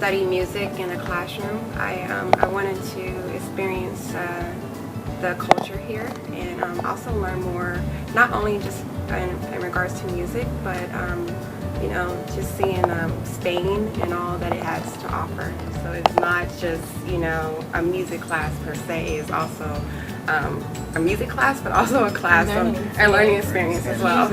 study music in a classroom. I wanted to experience the culture here and also learn more, not only just in regards to music, but you know, just seeing Spain and all that it has to offer. So it's not just, you know, a music class per se. It's also a music class, but also a class and learning experience as well.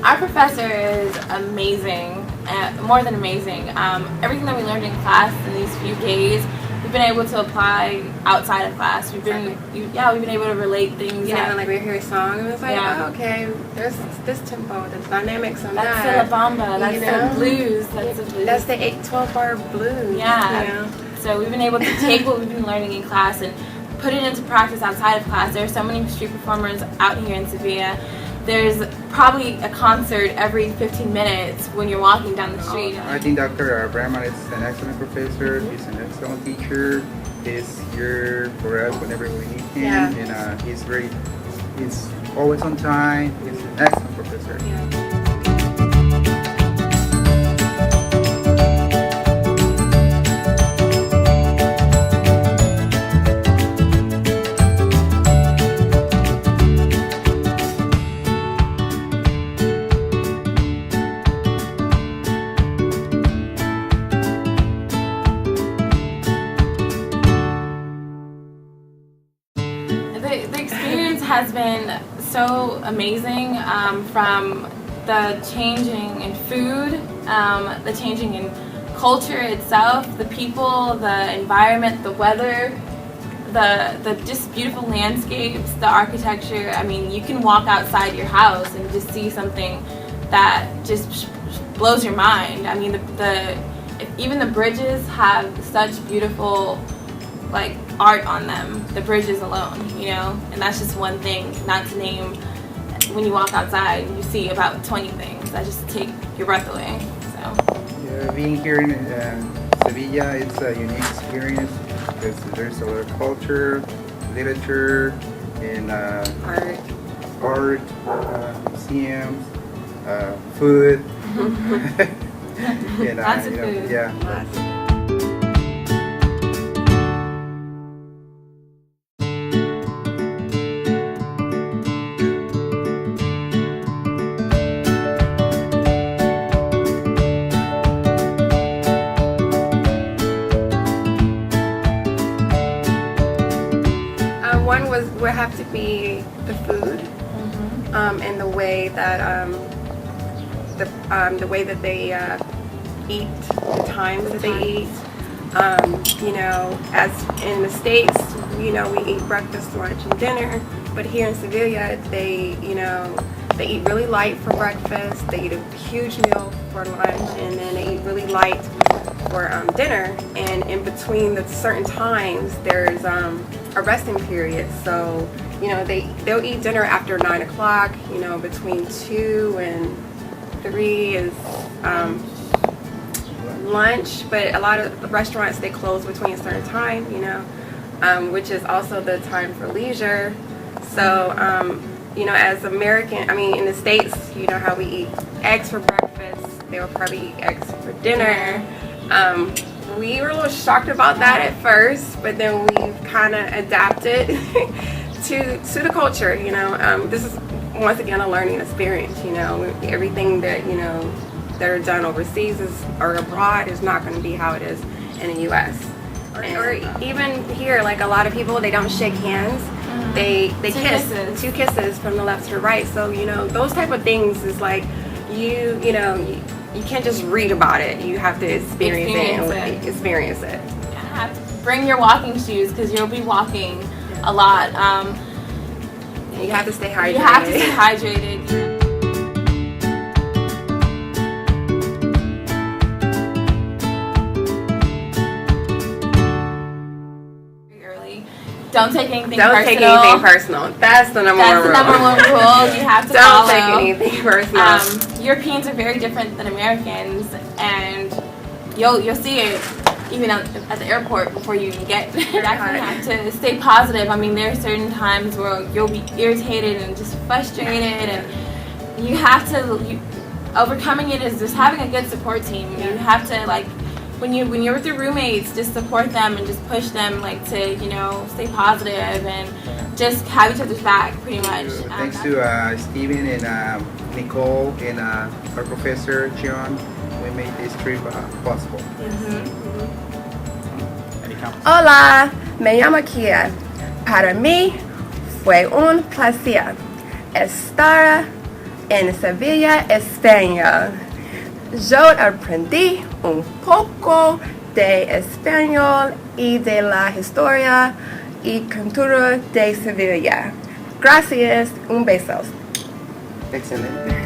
Our professor is amazing, more than amazing. Everything that we learned in class in these few days, we've been able to apply outside of class. We've been, we've been able to relate things. You know, like we hear a song and it's like, oh, okay, there's this tempo, there's dynamics on that's that. That's the La Bamba, that's the blues, that's the blues. That's the 8/12 bar blues. Yeah. You know? So we've been able to take what we've been learning in class and put it into practice outside of class. There are so many street performers out here in Seville. There's probably a concert every 15 minutes when you're walking down the street. I think Dr. Brahman is an excellent professor. He's an excellent teacher. He's here for us whenever we need him, and he's always on time. He's an excellent professor. Yeah. The experience has been so amazing, from the changing in food, the changing in culture itself, the people, the environment, the weather, the just beautiful landscapes, the architecture. I mean, you can walk outside your house and just see something that just blows your mind. I mean, even the bridges have such beautiful, like, art on them, the bridges alone, you know, and that's just one thing, not to name. When you walk outside, you see about 20 things that just take your breath away. So yeah, being here in Sevilla, it's a unique experience because there's a lot of culture, literature, and art, museums, food, and lots of food. Yeah. One would have to be the food, and the way that they eat, the times that they eat. You know, as in the States, you know, we eat breakfast, lunch, and dinner. But here in Sevilla, they eat really light for breakfast. They eat a huge meal for lunch, and then they eat really light for dinner. And in between the certain times, there's a resting period. So, you know, they'll eat dinner after 9 o'clock. You know, between 2 and 3 is lunch. But a lot of restaurants, they close between a certain time. You know, which is also the time for leisure. So, you know, as American, I mean, in the States, you know how we eat eggs for breakfast. They will probably eat eggs for dinner. We were a little shocked about that at first, but then we've kind of adapted to the culture. You know, this is once again a learning experience. You know, everything that that are done overseas or abroad is not going to be how it is in the U.S. Or even here, like a lot of people, they don't shake hands. They kiss, 2 kisses from the left to the right. So, you know, those type of things is like you can't just read about it. You have to experience it. Yeah, have to bring your walking shoes because you'll be walking a lot. You have to stay hydrated. You have to stay hydrated. Don't take anything personal. Don't take anything personal. That's the number one rule. That's the number one rule you have to follow. Don't take anything personal. Europeans are very different than Americans, and you'll see it even at the airport before you even get there. You definitely have to stay positive. I mean, there are certain times where you'll be irritated and just frustrated, and you have to. Overcoming it is just having a good support team. You have to, like, when you're with your roommates, just support them and just push them, like, to stay positive and just have each other's back, pretty much. Thanks to Steven and Nicole and our professor John, we made this trip possible. Hola, me llamo Kia. Para mí fue un placer estar en Sevilla, España. Yo aprendí un poco de español y de la historia y cultura de Sevilla. Gracias, un beso. Excelente.